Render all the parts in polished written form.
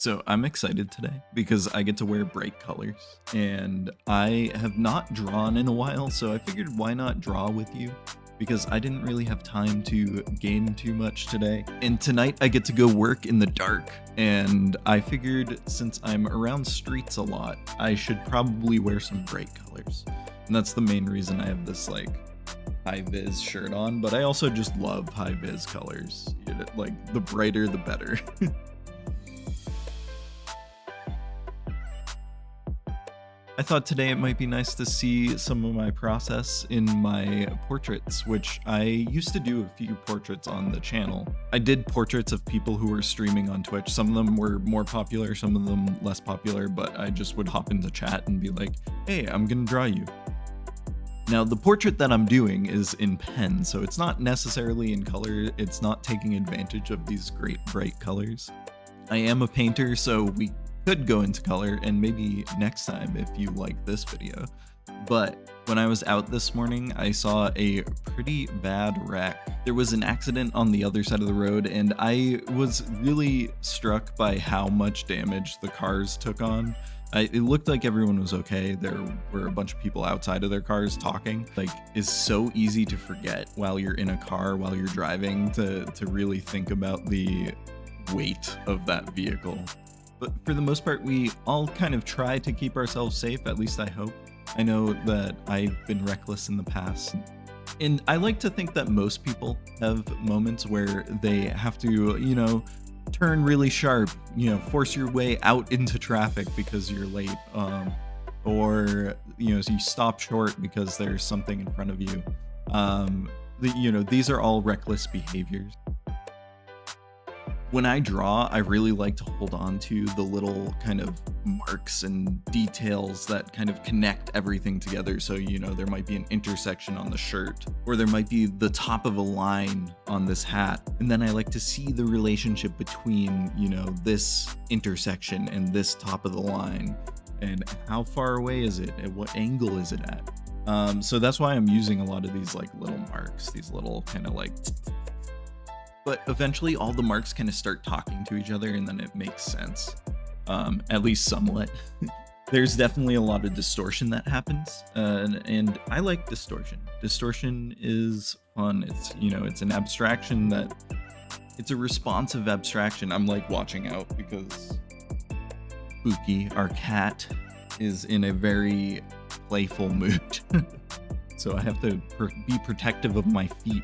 So I'm excited today because I get to wear bright colors and I have not drawn in a while, so I figured why not draw with you because I didn't really have time to game too much today. And tonight I get to go work in the dark, and I figured since I'm around streets a lot, I should probably wear some bright colors. And that's the main reason I have this like high vis shirt on, but I also just love high vis colors. Like the brighter the better. I thought today it might be nice to see some of my process in my portraits, which I used to do a few portraits on the channel. I did portraits of people who were streaming on Twitch. Some of them were more popular, some of them less popular, but I just would hop into chat and be like, hey, I'm gonna draw you. Now, the portrait that I'm doing is in pen, so it's not necessarily in color. It's not taking advantage of these great bright colors. I am a painter, so we could go into color, and maybe next time if you like this video. But when I was out this morning, I saw a pretty bad wreck. There was an accident on the other side of the road, and I was really struck by how much damage the cars took on. It looked like everyone was okay. There were a bunch of people outside of their cars talking. Like, it's so easy to forget while you're in a car, while you're driving, to really think about the weight of that vehicle. But for the most part, we all kind of try to keep ourselves safe, at least I hope. I know that I've been reckless in the past. And I like to think that most people have moments where they have to, turn really sharp, force your way out into traffic because you're late. Or you stop short because there's something in front of you. These are all reckless behaviors. When I draw, I really like to hold on to the little kind of marks and details that kind of connect everything together. So, there might be an intersection on the shirt, or there might be the top of a line on this hat. And then I like to see the relationship between, this intersection and this top of the line. And how far away is it? At what angle is it at? So that's why I'm using a lot of these like little marks, these little kind of like... But eventually all the marks kind of start talking to each other, and then it makes sense, at least somewhat. There's definitely a lot of distortion that happens, and I like distortion. Distortion is fun. It's an abstraction it's a responsive abstraction. I'm like watching out because Spooky, our cat, is in a very playful mood. So I have to be protective of my feet.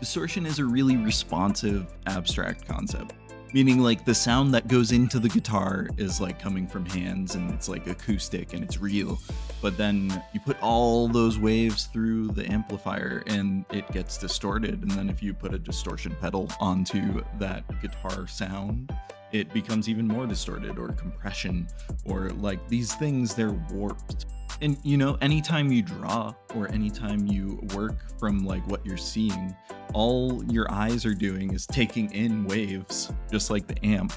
Distortion is a really responsive, abstract concept, meaning like the sound that goes into the guitar is like coming from hands and it's like acoustic and it's real, but then you put all those waves through the amplifier and it gets distorted, and then if you put a distortion pedal onto that guitar sound, it becomes even more distorted, or compression, or like these things, they're warped. And anytime you draw or anytime you work from like what you're seeing, all your eyes are doing is taking in waves, just like the amp.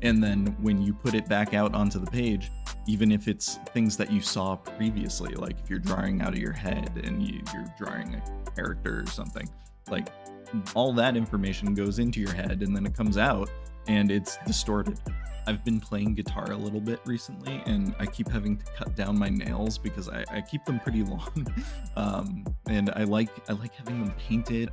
And then when you put it back out onto the page, even if it's things that you saw previously, like if you're drawing out of your head and you're drawing a character or something, like all that information goes into your head and then it comes out and it's distorted. I've been playing guitar a little bit recently, and I keep having to cut down my nails because I keep them pretty long. And I like having them painted.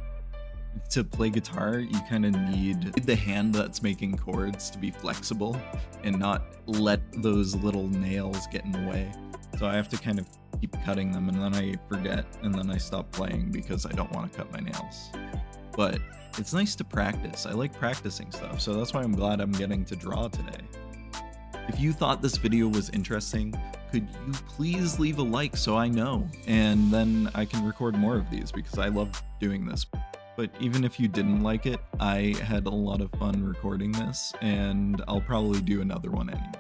To play guitar, you kind of need the hand that's making chords to be flexible and not let those little nails get in the way. So I have to kind of keep cutting them, and then I forget, and then I stop playing because I don't want to cut my nails. But it's nice to practice. I like practicing stuff, so that's why I'm glad I'm getting to draw today. If you thought this video was interesting, could you please leave a like so I know, and then I can record more of these because I love doing this. But even if you didn't like it, I had a lot of fun recording this, and I'll probably do another one anyway.